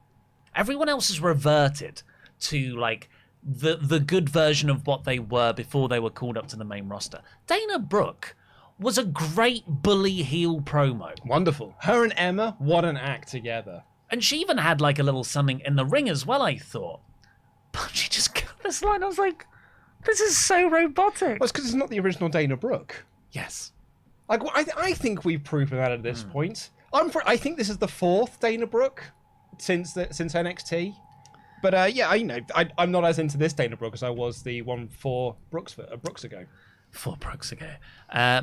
everyone else has reverted to like the good version of what they were before they were called up to the main roster. Dana Brooke was a great bully heel promo. Wonderful. Her and Emma, what an act together. And she even had like a little something in the ring as well, I thought. But she just got this line, I was like, this is so robotic. Well, it's because it's not the original Dana Brooke. Yes. Like, I think we've proven that at this point. I think this is the fourth Dana Brooke since NXT. But I'm not as into this Dana Brooke as I was the one 4 Brooks ago. 4 Brooks ago.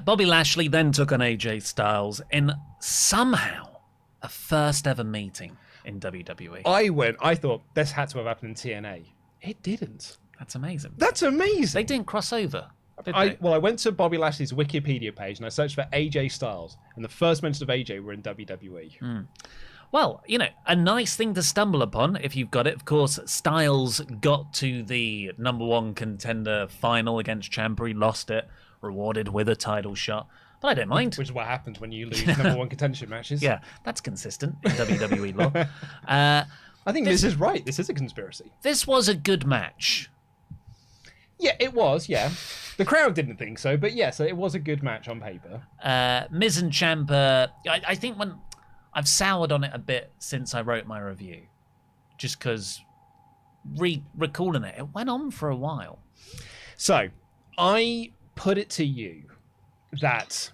Bobby Lashley then took on AJ Styles in somehow a first ever meeting in WWE. I thought this had to have happened in TNA. It didn't. That's amazing. That's amazing. They didn't cross over. I went to Bobby Lashley's Wikipedia page and I searched for AJ Styles, and the first mention of AJ were in WWE. Well, a nice thing to stumble upon if you've got it. Of course, Styles got to the #1 contender final against Ciampa. He lost it, rewarded with a title shot. But I don't mind. Which is what happens when you lose #1 contendership matches. Yeah, that's consistent in WWE law. I think this is right. This is a conspiracy. This was a good match. Yeah, it was, yeah. The crowd didn't think so, but yes, it was a good match on paper. Miz and Ciampa, I think when I've soured on it a bit since I wrote my review, just because recalling it went on for a while. So, I put it to you that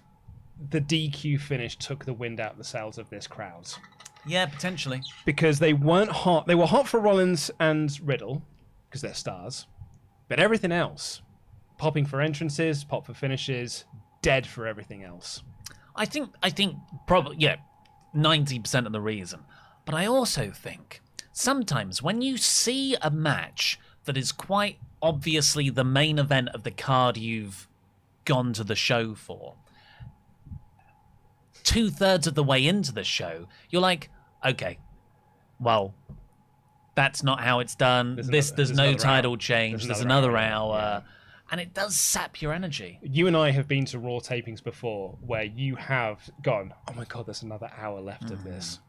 the DQ finish took the wind out of the sails of this crowd. Yeah, potentially. Because they weren't hot. They were hot for Rollins and Riddle, because they're stars. But everything else, popping for entrances, pop for finishes, dead for everything else. I think probably, 90% of the reason. But I also think sometimes when you see a match that is quite obviously the main event of the card you've gone to the show for, 2/3 of the way into the show, you're like, okay, well, that's not how it's done. There's no title change. There's another hour. Yeah. And it does sap your energy. You and I have been to Raw tapings before where you have gone, oh my God, there's another hour left of this.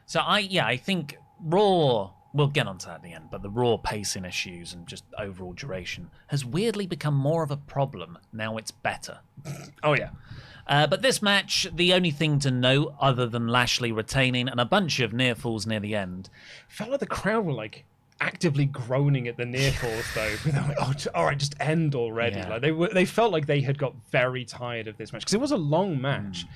So I think Raw we'll get onto that at the end, but the Raw pacing issues and just overall duration has weirdly become more of a problem. Now it's better. Oh, yeah. But this match, the only thing to note, other than Lashley retaining and a bunch of near falls near the end, Felt like the crowd were like actively groaning at the near falls, though. They're like, "Oh, all right, just end already." Yeah. Like they felt like they had got very tired of this match because it was a long match,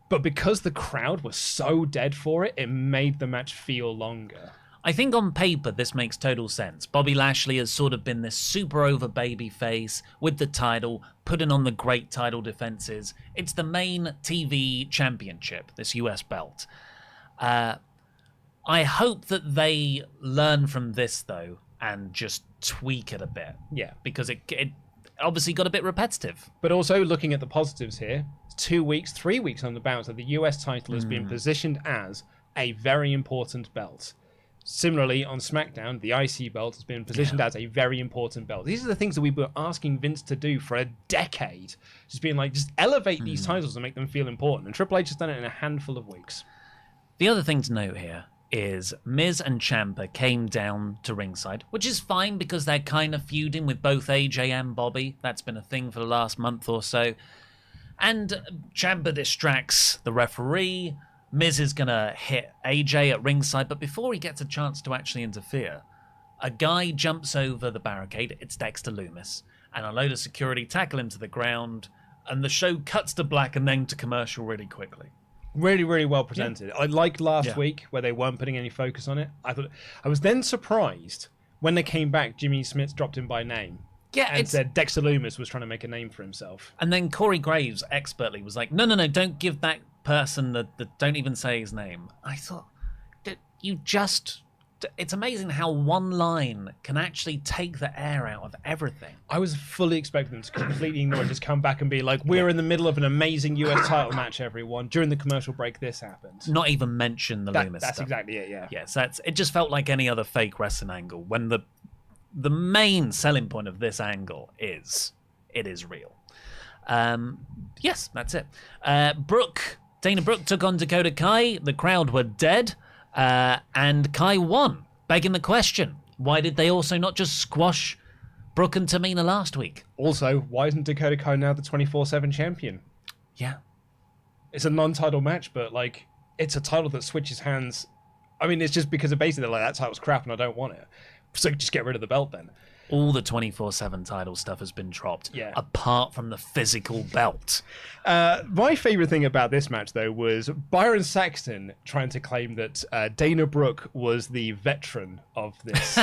but because the crowd was so dead for it, it made the match feel longer. I think on paper this makes total sense. Bobby Lashley has sort of been this super over baby face with the title, putting on the great title defenses. It's the main TV championship, this US belt. I hope that they learn from this, though, and just tweak it a bit. Yeah. Because it obviously got a bit repetitive. But also looking at the positives here, 2 weeks, 3 weeks on the bounce that the US title has been positioned as a very important belt. Similarly, on SmackDown, the IC belt has been positioned as a very important belt. These are the things that we were asking Vince to do for a decade. Just being like, just elevate these titles and make them feel important. And Triple H has done it in a handful of weeks. The other thing to note here is Miz and Ciampa came down to ringside, which is fine because they're kind of feuding with both AJ and Bobby. That's been a thing for the last month or so. And Ciampa distracts the referee. Miz is going to hit AJ at ringside, but before he gets a chance to actually interfere, a guy jumps over the barricade. It's Dexter Lumis. And a load of security tackle him to the ground. And the show cuts to black and then to commercial really quickly. Really, really well presented. I liked last week where they weren't putting any focus on it. I was then surprised when they came back, Jimmy Smith dropped him by name. Yeah, and said Dexter Lumis was trying to make a name for himself. And then Corey Graves expertly was like, no, don't give that person don't even say his name. I thought, it's amazing how one line can actually take the air out of everything. I was fully expecting them to completely ignore it, just come back and be like, we're in the middle of an amazing US title match, everyone. During the commercial break, this happened. Not even mention the Lumis That's stuff. exactly it, yeah. Yes, it just felt like any other fake wrestling angle, when the main selling point of this angle is it is real. Yes, that's it. Dana Brooke took on Dakota Kai. The crowd were dead. And Kai won, begging the question, why did they also not just squash Brooke and Tamina last week? Also, why isn't Dakota Kai now the 24/7 champion? Yeah. It's a non-title match, but like it's a title that switches hands. I mean, it's just because of basically they're like, that title's crap and I don't want it. So just get rid of the belt then. All the 24/7 title stuff has been dropped, apart from the physical belt. My favourite thing about this match, though, was Byron Saxton trying to claim that Dana Brooke was the veteran of this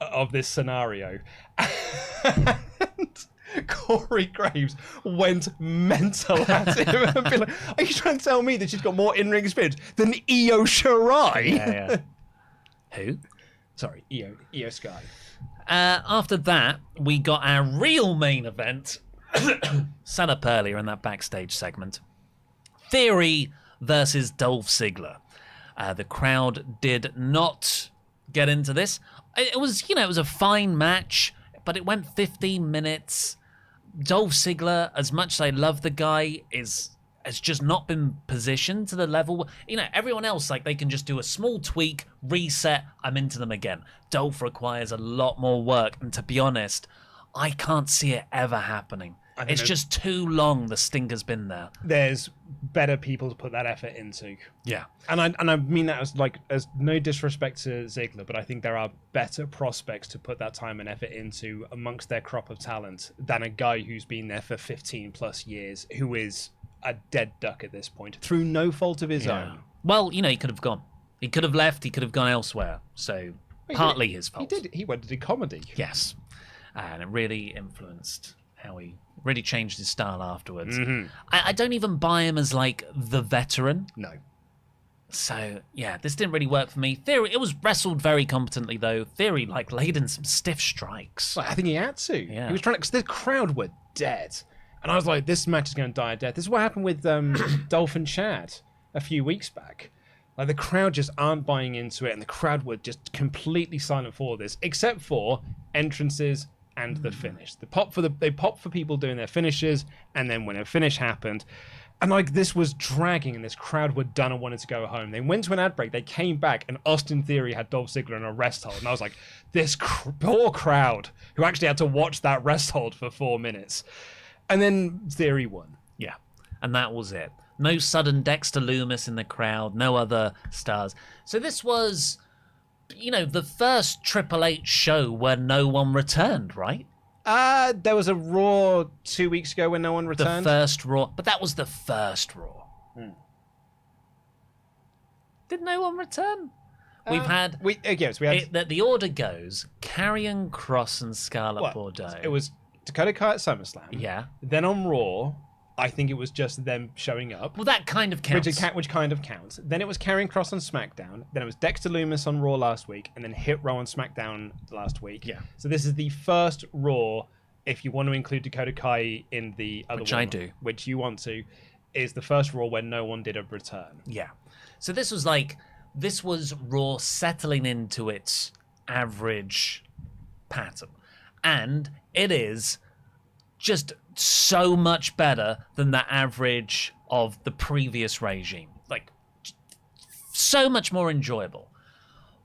of this scenario. And Corey Graves went mental at him and been like, are you trying to tell me that she's got more in-ring experience than Io Shirai? Yeah. Who? Sorry, Io Sky. After that, we got our real main event, set up earlier in that backstage segment. Theory versus Dolph Ziggler. The crowd did not get into this. It was a fine match, but it went 15 minutes. Dolph Ziggler, as much as I love the guy, has just not been positioned to the level. Everyone else, like, they can just do a small tweak, reset, I'm into them again. Dolph requires a lot more work, and to be honest, I can't see it ever happening. It's just too long the stinker's been there. There's better people to put that effort into. Yeah. And I mean that as no disrespect to Ziggler, but I think there are better prospects to put that time and effort into amongst their crop of talent than a guy who's been there for 15 plus years, who is a dead duck at this point, through no fault of his own. Well, he could have gone. He could have left. He could have gone elsewhere. So partly his fault. He went to do comedy. Yes. And it really influenced how he really changed his style afterwards. Mm-hmm. I don't even buy him as, like, the veteran. No. So, yeah, this didn't really work for me. Theory, it was wrestled very competently, though. Theory, like, laid in some stiff strikes. Well, I think he had to. Yeah. He was trying to, because the crowd were dead. And I was like, this match is going to die a death. This is what happened with Dolph and Chad a few weeks back. Like, the crowd just aren't buying into it, and the crowd were just completely silent for this, except for entrances and the finish. They pop for people doing their finishes, and then when a finish happened, And like this was dragging, and this crowd were done and wanted to go home. They went to an ad break. They came back, and Austin Theory had Dolph Ziggler in a rest hold. And I was like, this poor crowd who actually had to watch that rest hold for 4 minutes. And then Theory won. Yeah, and that was it. No sudden Dexter Lumis in the crowd. No other stars. So this was, the first Triple H show where no one returned, right? There was a Raw 2 weeks ago when no one returned. The first Raw, but that was the first Raw. Did no one return? We've had. The order goes: Karrion Kross and Scarlett Bordeaux. It was Dakota Kai at SummerSlam. Yeah. Then on Raw, I think it was just them showing up. Well, that kind of counts. Which kind of counts. Then it was Karrion Kross on SmackDown. Then it was Dexter Lumis on Raw last week, and then Hit Row on SmackDown last week. Yeah. So this is the first Raw, if you want to include Dakota Kai in the other which one, I do, which you want to, is the first Raw where no one did a return. Yeah. So this was Raw settling into its average pattern, and it is just so much better than the average of the previous regime. Like, so much more enjoyable.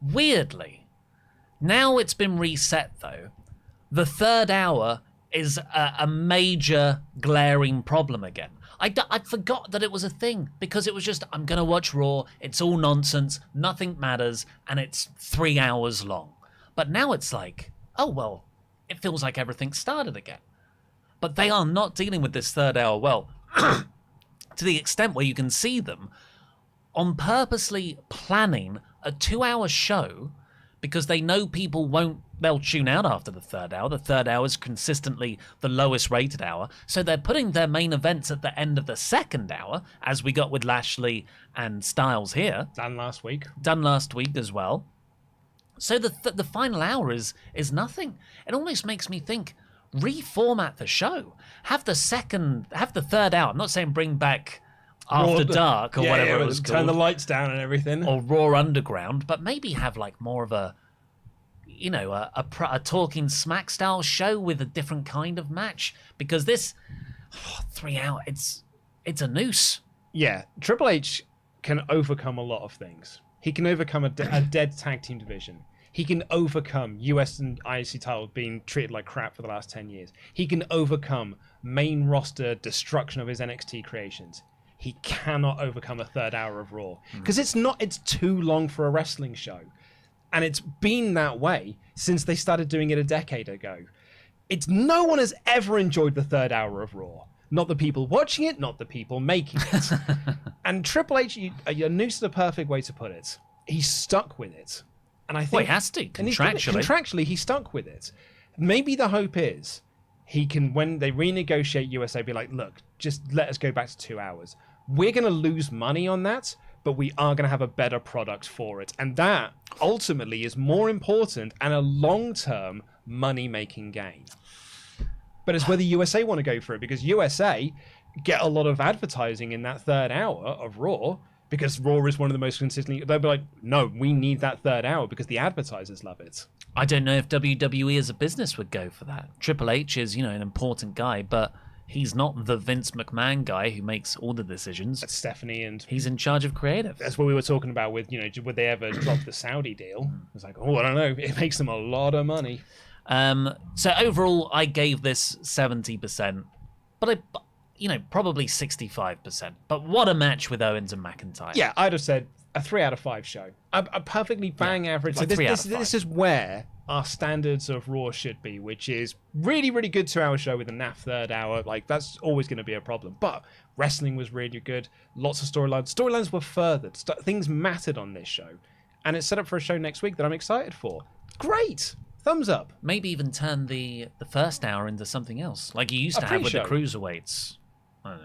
Weirdly, now it's been reset, though. The third hour is a major glaring problem again. I forgot that it was a thing, because it was just, I'm going to watch Raw, it's all nonsense, nothing matters, and it's 3 hours long. But now it's like, oh, well, it feels like everything started again. But they are not dealing with this third hour well, to the extent where you can see them on purposely planning a 2-hour show because they know they'll tune out after the third hour. The third hour is consistently the lowest rated hour. So they're putting their main events at the end of the second hour, as we got with Lashley and Styles here. Done last week as well. So the final hour is nothing. It almost makes me think, reformat the show. Have the third hour. I'm not saying bring back After Dark or whatever it was called. Turn the lights down and everything. Or Raw Underground, but maybe have like more of a talking smack style show with a different kind of match, because this 3 hour, it's a noose. Yeah, Triple H can overcome a lot of things. He can overcome a dead tag team division. He can overcome US and IC title being treated like crap for the last 10 years. He can overcome main roster destruction of his NXT creations. He cannot overcome a third hour of Raw, because it's too long for a wrestling show. And it's been that way since they started doing it a decade ago. No one has ever enjoyed the third hour of Raw. Not the people watching it, not the people making it. And Triple H, your noose is the perfect way to put it. He's stuck with it. And I think he has to, contractually. Contractually, he's stuck with it. Maybe the hope is he can, when they renegotiate USA, be like, look, just let us go back to 2 hours. We're going to lose money on that, but we are going to have a better product for it. And that ultimately is more important and a long-term money-making gain. But it's whether USA want to go for it, because USA get a lot of advertising in that third hour of Raw, because Raw is one of the most consistently... They'll be like, no, we need that third hour because the advertisers love it. I don't know if WWE as a business would go for that. Triple H is, an important guy, but he's not the Vince McMahon guy who makes all the decisions. That's Stephanie, and he's in charge of creative. That's what we were talking about with, would they ever drop the Saudi deal? It's like, I don't know. It makes them a lot of money. So overall, I gave this 70%, but probably 65%. But what a match with Owens and McIntyre. Yeah, I'd have said a 3 out of 5 show. A perfectly bang average. Like this is where our standards of Raw should be, which is really, really good 2 hour show with a naff third hour. Like, that's always going to be a problem. But wrestling was really good. Lots of storylines. Storylines were furthered. Things mattered on this show. And it's set up for a show next week that I'm excited for. Great. Thumbs up. Maybe even turn the first hour into something else, like you used to have with the cruiserweights. I don't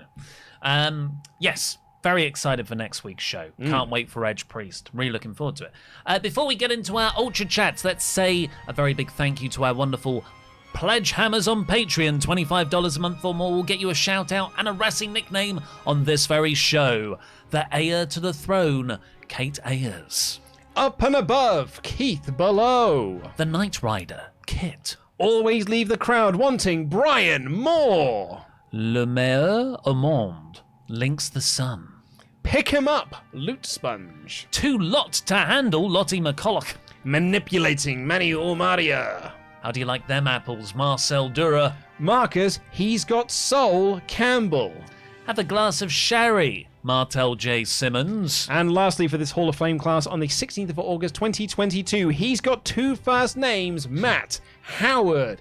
know. Yes, very excited for next week's show. Can't wait for Edge Priest. Really looking forward to it. Before we get into our Ultrachats, let's say a very big thank you to our wonderful Pledgehammers on Patreon. $25 a month or more will get you a shout out and a wrestling nickname on this very show. The heir to the throne, Kate Ayers. Up and above, Keith below. The Knight Rider, Kit. Always leave the crowd wanting Brian Moore. Le meilleur au monde, Links the Sun. Pick him up, Loot Sponge. Too lot to handle, Lottie McCulloch. Manipulating Manny Ormaria. How do you like them apples, Marcel Dura? Marcus, he's got soul, Campbell. Have a glass of sherry, Martel J. Simmons. And lastly, for this Hall of Fame class on the 16th of August 2022, he's got two first names, Matt Howard.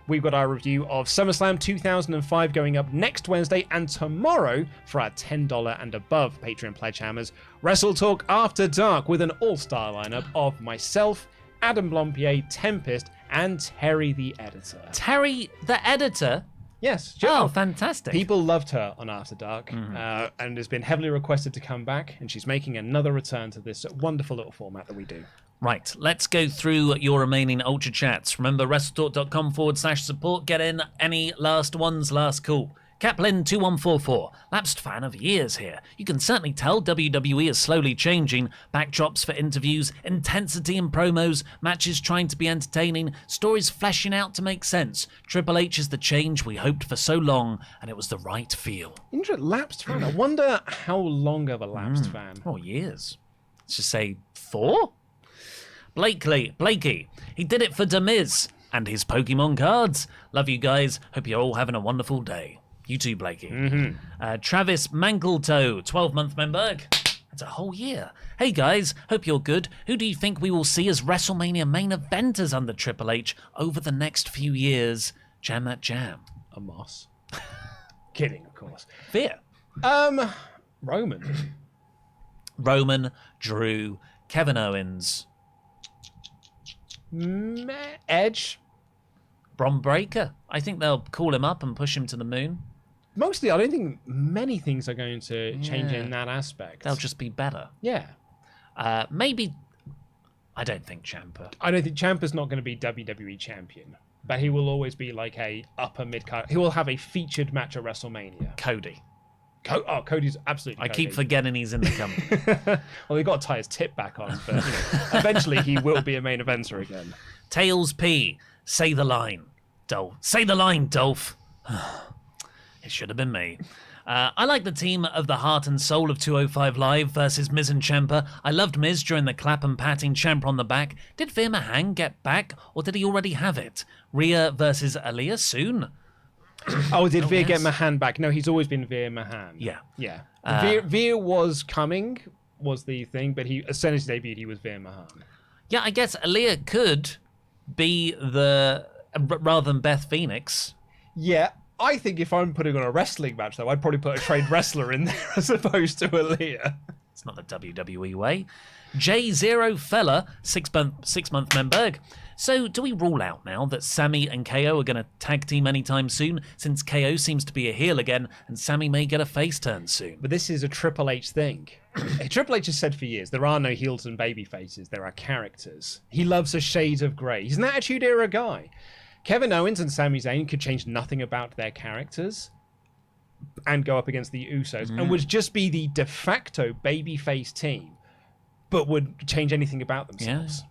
We've got our review of SummerSlam 2005 going up next Wednesday, and tomorrow for our $10 and above Patreon Pledgehammers, WrestleTalk After Dark with an all-star lineup of myself, Adam Blompier, Tempest, and Terry the Editor. Terry the Editor? Yes. Oh, fantastic. People loved her on After Dark, and has been heavily requested to come back, and she's making another return to this wonderful little format that we do. Right, let's go through your remaining Ultra Chats. Remember, WrestleTalk.com/support. Get in any last ones, last call. Caplin2144, lapsed fan of years here. You can certainly tell WWE is slowly changing. Backdrops for interviews, intensity in promos, matches trying to be entertaining, stories fleshing out to make sense. Triple H is the change we hoped for so long, and it was the right feel. Lapsed fan. I wonder how long of a lapsed fan. Oh, years. Let's just say 4? Blakey, he did it for The Miz and his Pokemon cards. Love you guys. Hope you're all having a wonderful day. You too, Blakey. Travis Mankletoe, 12-month member. That's a whole year. Hey guys, hope you're good. Who do you think we will see as WrestleMania main eventers under Triple H over the next few years? Jam that jam. Amos. Kidding, of course. Veer. Roman. Drew, Kevin Owens. Edge. Bron Breakker. I think they'll call him up and push him to the moon. Mostly, I don't think many things are going to change in that aspect. They'll just be better. Yeah. Maybe. I don't think Ciampa. I don't think Ciampa's not going to be WWE champion, but he will always be like a upper mid card. He will have a featured match at WrestleMania. Cody. Cody's absolutely. I keep forgetting he's in the company. Well, we've got to tie his tip back on, but eventually he will be a main eventer again. Tails P. Say the line, Dolph. Say the line, Dolph. It should have been me. I like the team of the heart and soul of 205 Live versus Miz and Ciampa. I loved Miz during the clap and patting Ciampa on the back. Did Veer Mahan get back, or did he already have it? Rhea versus Aaliyah soon. Oh, did Veer get Mahan back? No, he's always been Veer Mahan. Yeah. Veer was coming, was the thing, but as soon as he debuted, he was Veer Mahan. Yeah, I guess Aaliyah could be rather than Beth Phoenix. Yeah, I think if I'm putting on a wrestling match, though, I'd probably put a trained wrestler in there as opposed to Aaliyah. It's not the WWE way. J0 Fella, 6-month member. So, do we rule out now that Sammy and KO are going to tag team anytime soon, since KO seems to be a heel again, and Sammy may get a face turn soon? But this is a Triple H thing. Triple H has said for years, there are no heels and baby faces, there are characters. He loves a shade of grey. He's an Attitude Era guy. Kevin Owens and Sami Zayn could change nothing about their characters and go up against the Usos and would just be the de facto babyface team, but would change anything about themselves.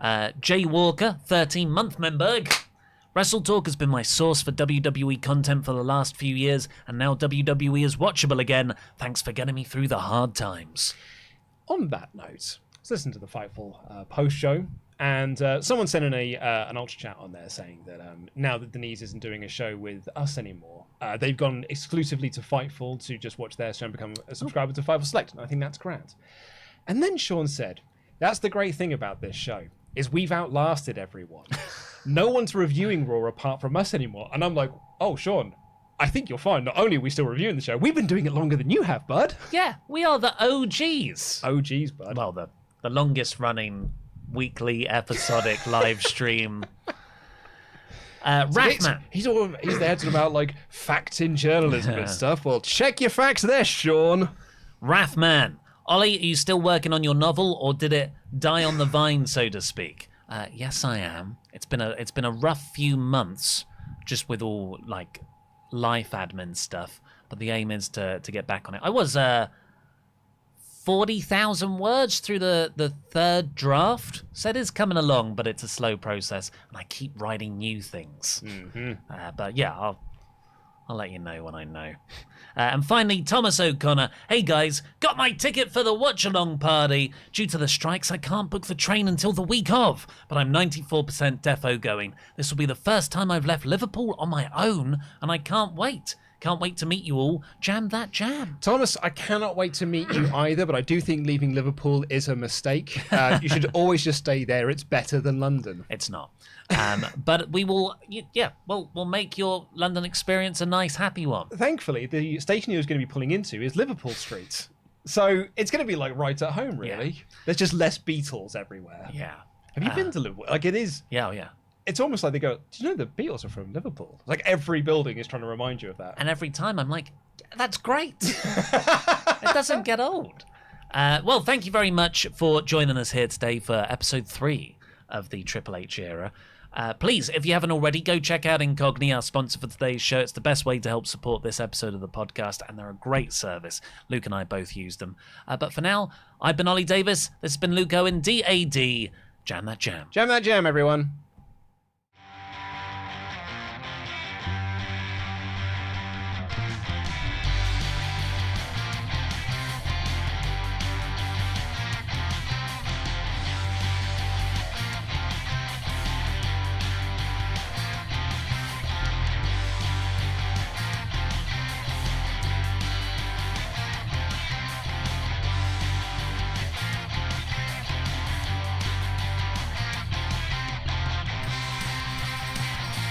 Yeah. Jay Walker, 13-month member. WrestleTalk has been my source for WWE content for the last few years, and now WWE is watchable again. Thanks for getting me through the hard times. On that note, let's listen to the Fightful post-show. And someone sent in an Ultra Chat on there saying that now that Denise isn't doing a show with us anymore, they've gone exclusively to Fightful to just watch their show and become a subscriber to Fightful Select. And I think that's grand. And then Sean said, that's the great thing about this show, is we've outlasted everyone. No one's reviewing Raw apart from us anymore. And I'm like, oh, Sean, I think you're fine. Not only are we still reviewing the show, we've been doing it longer than you have, bud. Yeah, we are the OGs. OGs, bud. Well, the longest running weekly episodic live stream. Rathman. He's there talking about like facts in journalism and stuff. Well, check your facts there, Sean. Rathman. Ollie, are you still working on your novel, or did it die on the vine, so to speak? Yes, I am. It's been a rough few months, just with all like life admin stuff. But the aim is to get back on it. I was 40,000 words through the third draft, so it is coming along, but it's a slow process, and I keep writing new things. But yeah, I'll let you know when I know. And finally, Thomas O'Connor. Hey guys, got my ticket for the watch-along party. Due to the strikes, I can't book the train until the week of, but I'm 94% defo going. This will be the first time I've left Liverpool on my own, and I can't wait. Can't wait to meet you all. Jam that jam. Thomas, I cannot wait to meet you either, but I do think leaving Liverpool is a mistake. You should always just stay there. It's better than London. It's not. But we will, we'll make your London experience a nice, happy one. Thankfully, the station you're going to be pulling into is Liverpool Street. So it's going to be like right at home, really. Yeah. There's just less Beatles everywhere. Yeah. Have you been to Liverpool? Like, it is... Yeah. It's almost like they go, do you know the Beatles are from Liverpool? Like, every building is trying to remind you of that. And every time I'm like, that's great. It doesn't get old. Well, thank you very much for joining us here today for episode 3 of the Triple H era. Please, if you haven't already, go check out Incogni, our sponsor for today's show. It's the best way to help support this episode of the podcast, and they're a great service. Luke and I both use them. But for now, I've been Ollie Davis. This has been Luke Owen, DAD. Jam that jam. Jam that jam, everyone.